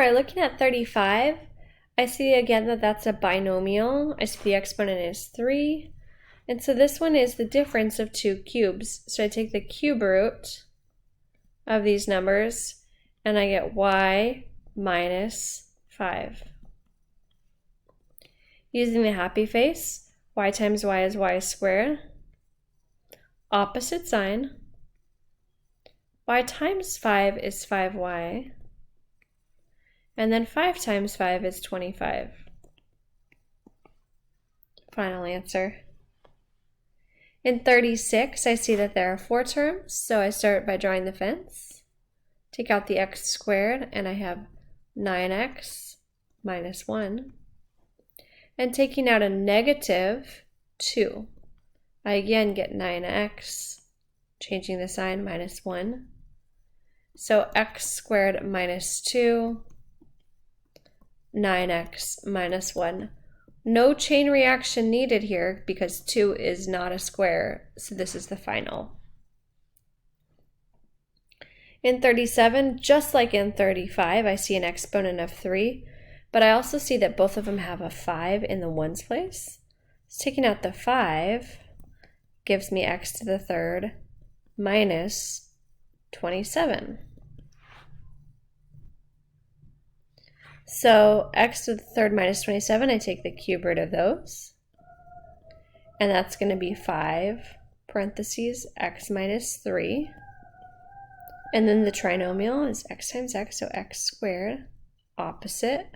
right, looking at 35, I see again that that's a binomial. I see the exponent is 3. And so this one is the difference of two cubes. So I take the cube root of these numbers, and I get y minus 5. Using the happy face, y times y is y squared. Opposite sign. Y times 5 is 5y. And then 5 times 5 is 25. Final answer. In 36, I see that there are 4 terms, so I start by drawing the fence. Take out the x squared, and I have 9x minus 1. And taking out a negative 2, I again get 9x, changing the sign, minus 1. So x squared minus 2, 9x minus 1. No chain reaction needed here because 2 is not a square, so this is the final. In 37, just like in 35, I see an exponent of 3, but I also see that both of them have a 5 in the ones place. So taking out the 5 gives me x to the third minus 27. So x to the third minus 27, I take the cube root of those. And that's going to be 5 parentheses x minus 3. And then the trinomial is x times x, so x squared. Opposite.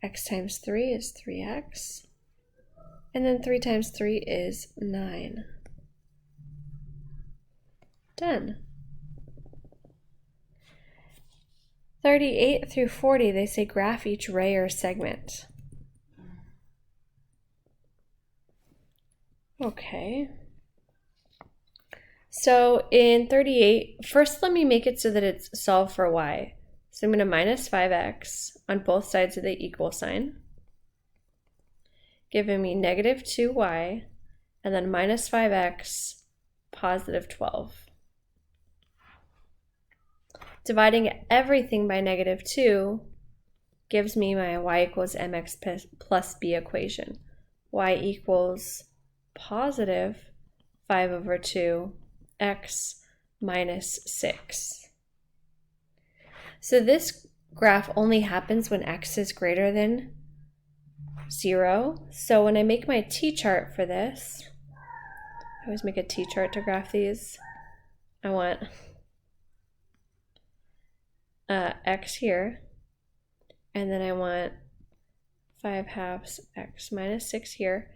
X times 3 is 3x. And then 3 times 3 is 9. Done. 38 through 40, they say graph each ray or segment. Okay. So in 38, first let me make it so that it's solved for y. So I'm going to minus 5x on both sides of the equal sign, giving me negative 2y, and then minus 5x, positive 12. Dividing everything by negative 2 gives me my y equals mx plus b equation. Y equals positive 5 over 2 x minus 6. So this graph only happens when x is greater than 0. So when I make my t-chart for this, I always make a t-chart to graph these. I want x here, and then I want 5/2 x minus 6 here.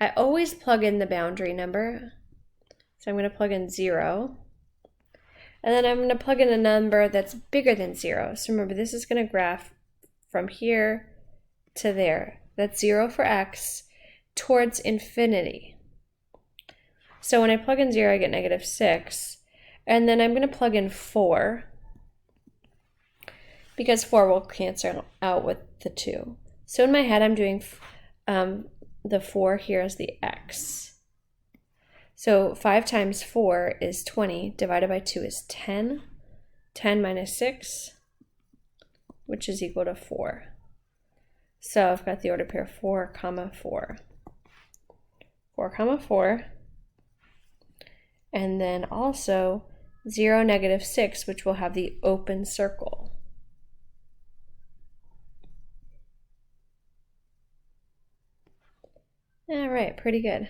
I always plug in the boundary number, so I'm going to plug in 0, and then I'm going to plug in a number that's bigger than 0. So remember, this is going to graph from here to there. That's 0 for x towards infinity. So when I plug in 0, I get negative 6, and then I'm going to plug in 4, because 4 will cancel out with the 2. So in my head, I'm doing the 4 here as the x. So 5 times 4 is 20, divided by 2 is 10. 10 minus 6, which is equal to 4. So I've got the order pair 4, 4. 4, 4. And then also 0, negative 6, which will have the open circle. All right, pretty good.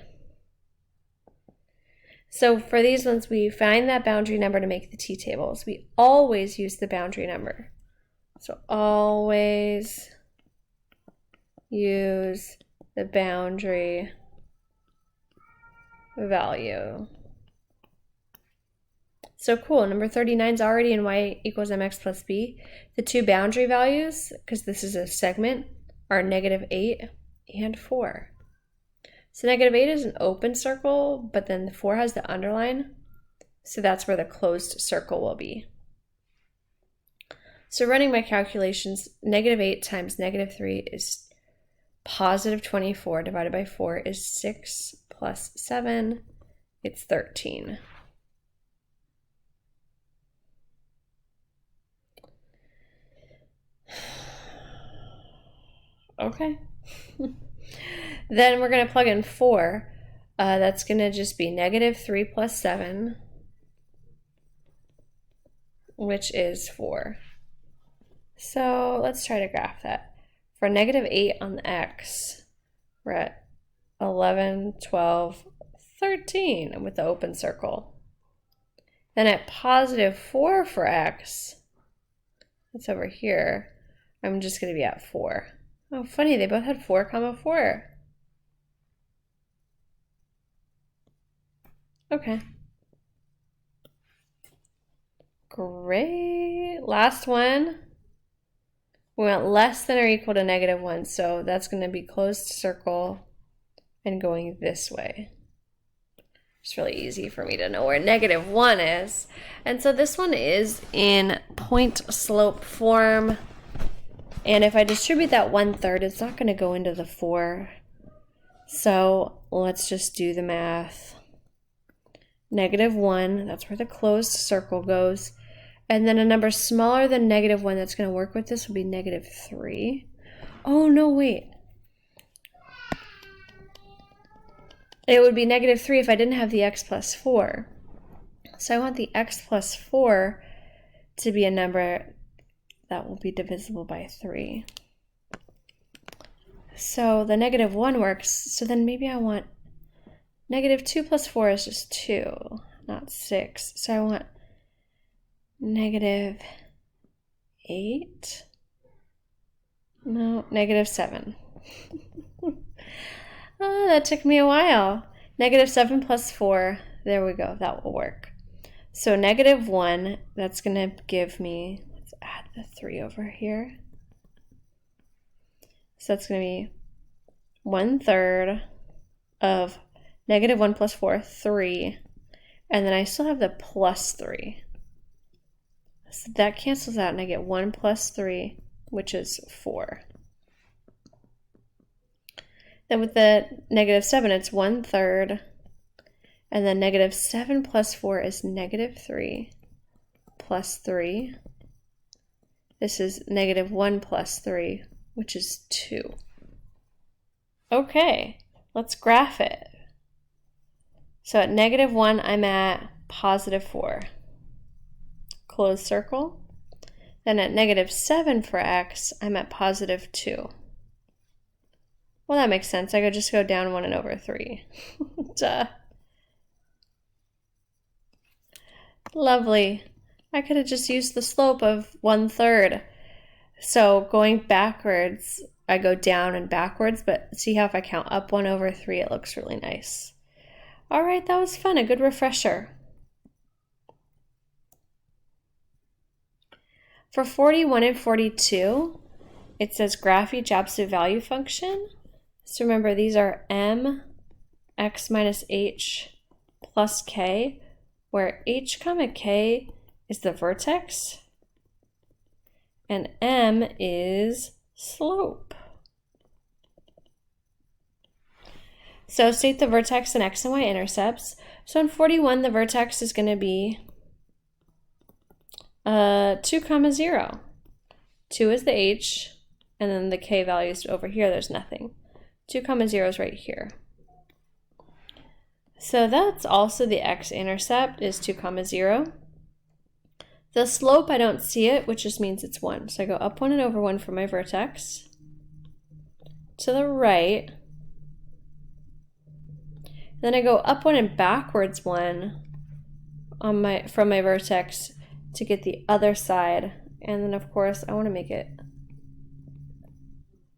So for these ones, we find that boundary number to make the t-tables. We always use the boundary number. So always use the boundary value. So cool, number 39 is already in y equals mx plus b. The two boundary values, because this is a segment, are negative 8 and 4. So negative 8 is an open circle, but then the 4 has the underline, so that's where the closed circle will be. So running my calculations, negative 8 times negative 3 is positive 24, divided by 4 is 6 plus 7, it's 13. Okay. Then we're going to plug in 4. That's going to just be negative 3 plus 7, which is 4. So let's try to graph that. For negative 8 on the x, we're at 11, 12, 13 with the open circle. Then at positive 4 for x, that's over here, I'm just going to be at 4. Oh, funny, they both had 4 comma 4. Okay. Great. Last one. We want less than or equal to negative 1, so that's going to be closed circle and going this way. It's really easy for me to know where negative 1 is. And so this one is in point slope form. And if I distribute that 1/3, it's not going to go into the 4. So let's just do the math. Negative 1, that's where the closed circle goes. And then a number smaller than negative 1 that's going to work with this will be negative 3. Oh, no, wait. It would be negative 3 if I didn't have the x plus 4. So I want the x plus 4 to be a number that will be divisible by 3. So the negative 1 works. So then maybe I want negative 2 plus 4 is just 2, not 6. So I want negative 8. No, negative 7. Oh, that took me a while. Negative 7 plus 4. There we go. That will work. So negative 1, that's going to give me, let's add the 3 over here. So that's going to be 1/3 of negative 1 plus 4, 3. And then I still have the plus 3. So that cancels out and I get 1 plus 3, which is 4. Then with the negative 7, it's 1/3. And then negative 7 plus 4 is negative 3 plus 3. This is negative 1 plus 3, which is 2. Okay, let's graph it. So at negative 1, I'm at positive 4. Closed circle. Then at negative 7 for x, I'm at positive 2. Well, that makes sense. I could just go down 1 and over 3. Duh. Lovely. I could have just used the slope of 1/3. So going backwards, I go down and backwards, but see how if I count up 1 over 3, it looks really nice. All right, that was fun. A good refresher. For 41 and 42, it says graph each absolute value function. So remember, these are m x minus h plus k, where h comma k is the vertex and m is slope. So state the vertex and x and y intercepts. So in 41, the vertex is going to be 2, 0. 2 is the h, and then the k values over here, there's nothing. 2, 0 is right here. So that's also the x-intercept is 2, 0. The slope, I don't see it, which just means it's 1. So I go up 1 and over 1 for my vertex. To the right. Then I go up 1 and backwards 1 on from my vertex to get the other side. And then of course I want to make it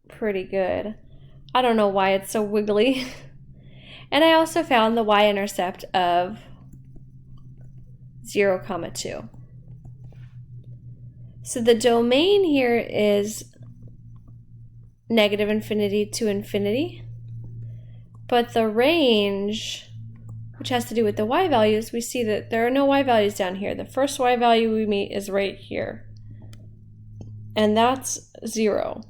pretty good. I don't know why it's so wiggly. And I also found the y-intercept of 0, 2. So the domain here is negative infinity to infinity. But the range, which has to do with the y values, we see that there are no y values down here. The first y value we meet is right here. And that's 0.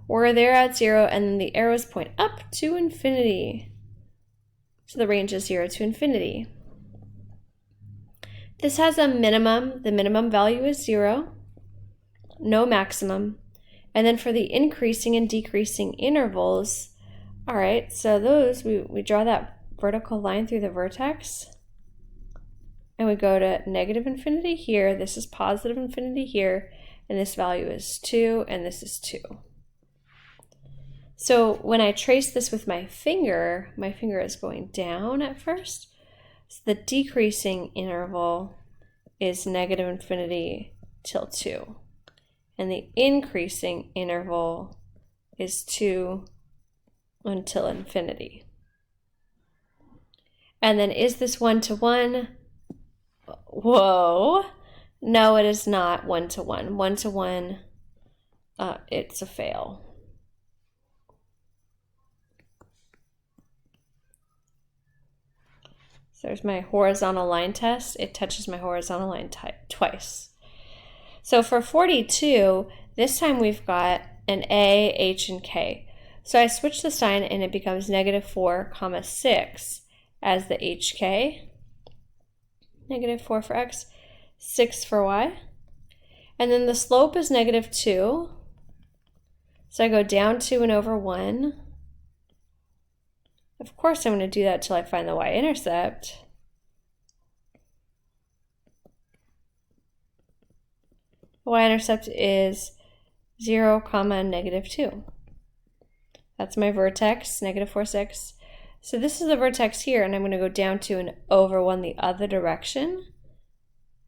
We're there at 0, and then the arrows point up to infinity. So the range is 0 to infinity. This has a minimum. The minimum value is 0. No maximum. And then for the increasing and decreasing intervals, all right, so those, we draw that vertical line through the vertex, and we go to negative infinity here, this is positive infinity here, and this value is 2, and this is 2. So when I trace this with my finger is going down at first. So the decreasing interval is negative infinity till 2. And the increasing interval is 2 until infinity. And then is this 1-to-1? Whoa. No, it is not 1-to-1. 1-to-1, it's a fail. So there's my horizontal line test. It touches my horizontal line twice. So for 42, this time we've got an A, H, and K. So I switch the sign and it becomes -4, 6 as the HK. -4 for X, 6 for Y. And then the slope is -2. So I go down 2 and over 1. Of course, I'm going to do that till I find the y-intercept. The y-intercept is 0, -2. That's my vertex, -4, 6. So this is the vertex here, and I'm going to go down 2 and over 1 the other direction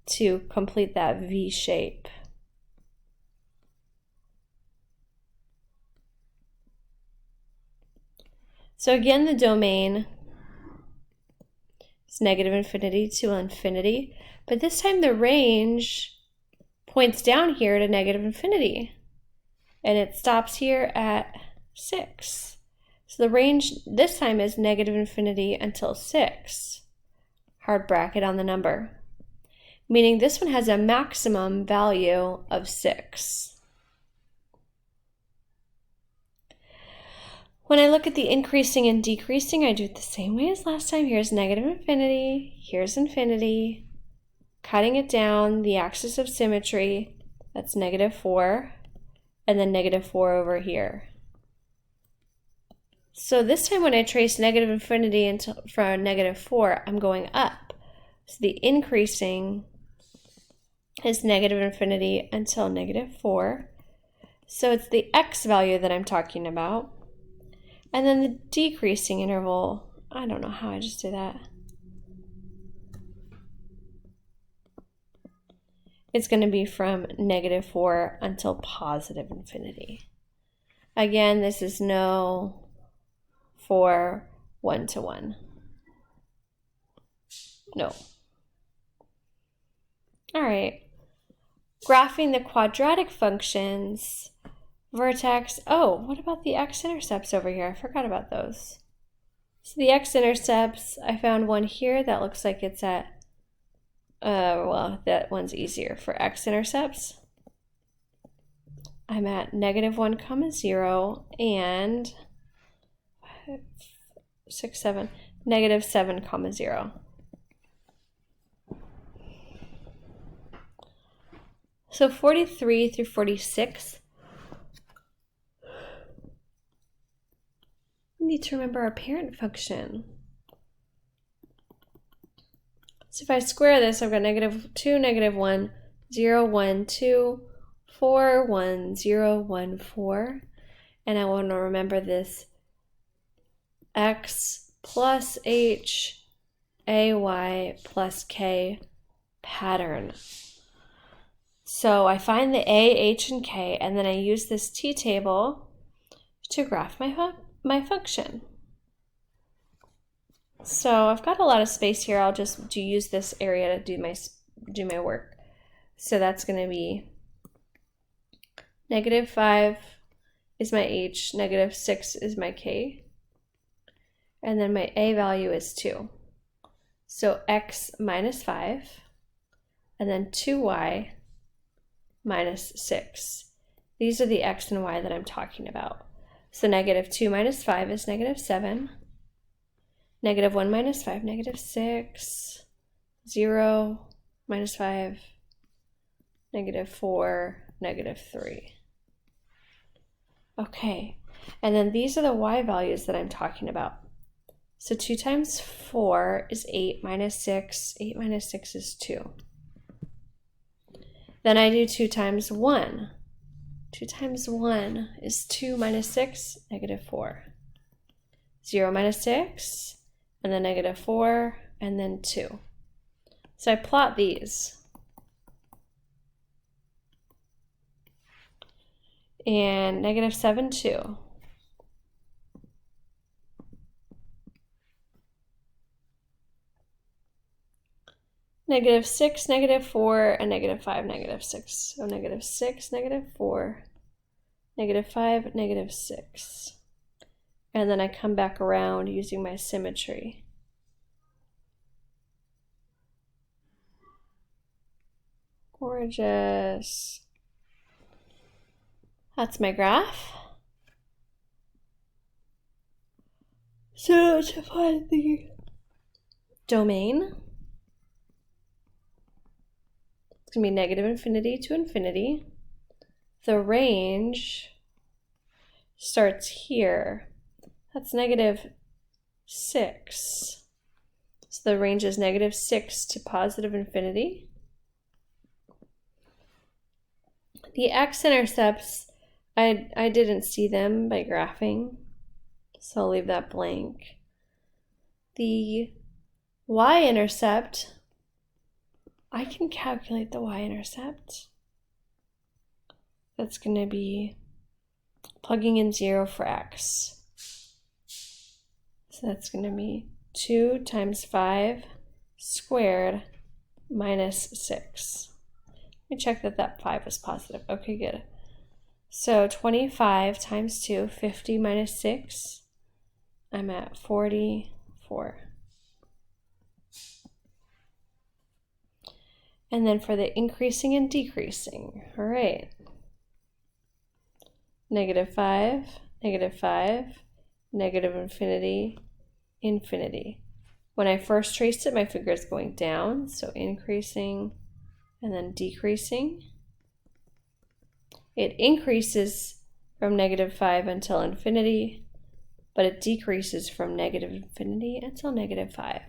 to complete that V shape. So again, the domain is negative infinity to infinity, but this time the range points down here to negative infinity, and it stops here at 6. So the range this time is negative infinity until 6, hard bracket on the number, meaning this one has a maximum value of 6. When I look at the increasing and decreasing, I do it the same way as last time. Here's negative infinity, here's infinity, cutting it down, the axis of symmetry, that's -4, and then -4 over here. So this time when I trace negative infinity until from -4, I'm going up. So the increasing is negative infinity until -4. So it's the X value that I'm talking about. And then the decreasing interval, I don't know how I just did that. It's going to be from -4 until positive infinity. Again, this is no for 1-to-1. No. All right. Graphing the quadratic functions. Vertex, oh, what about the x-intercepts over here? I forgot about those. So the x-intercepts, I found one here that looks like it's at, well, that one's easier. For x-intercepts, I'm at -1, 0, and 6, 7, -7, 0. So 43 through 46, we need to remember our parent function. So if I square this, I've got -2, -1, 0, 1, 2, 4, 1, 0, 1, 4. And I want to remember this x plus h, ay plus k pattern. So I find the a, h, and k, and then I use this t-table to graph my function. So I've got a lot of space here. I'll just use this area to do my work. So that's going to be -5 is my h, -6 is my k, and then my a value is 2. So x minus 5, and then 2y minus 6. These are the x and y that I'm talking about. So -2 minus 5 is -7. -1 minus 5, -6. 0 minus 5, -4, -3. Okay, and then these are the y values that I'm talking about. So 2 times 4 is 8 minus 6. 8 minus 6 is 2. Then I do 2 times 1. 2 times 1 is 2 minus 6, negative 4. 0 minus 6, and then negative 4, and then 2. So I plot these. And negative 7, 2. Negative 6, negative 4, and negative 5, negative 6. So negative 6, negative 4, negative 5, negative 6. And then I come back around using my symmetry. Gorgeous. That's my graph. So to find the domain, it's going to be negative infinity to infinity. The range starts here. That's negative 6. So the range is negative 6 to positive infinity. The x-intercepts, I didn't see them by graphing, so I'll leave that blank. The y-intercept, I can calculate the y-intercept. That's going to be plugging in 0 for x. So that's going to be 2 times 5 squared minus 6. Let me check that that 5 is positive. Okay, good. So 25 times 2, 50 minus 6. I'm at 44. And then for the increasing and decreasing, all right. Negative 5, negative 5, negative infinity, infinity. When I first traced it, my finger is going down, so increasing and then decreasing. It increases from negative 5 until infinity, but it decreases from negative infinity until negative 5.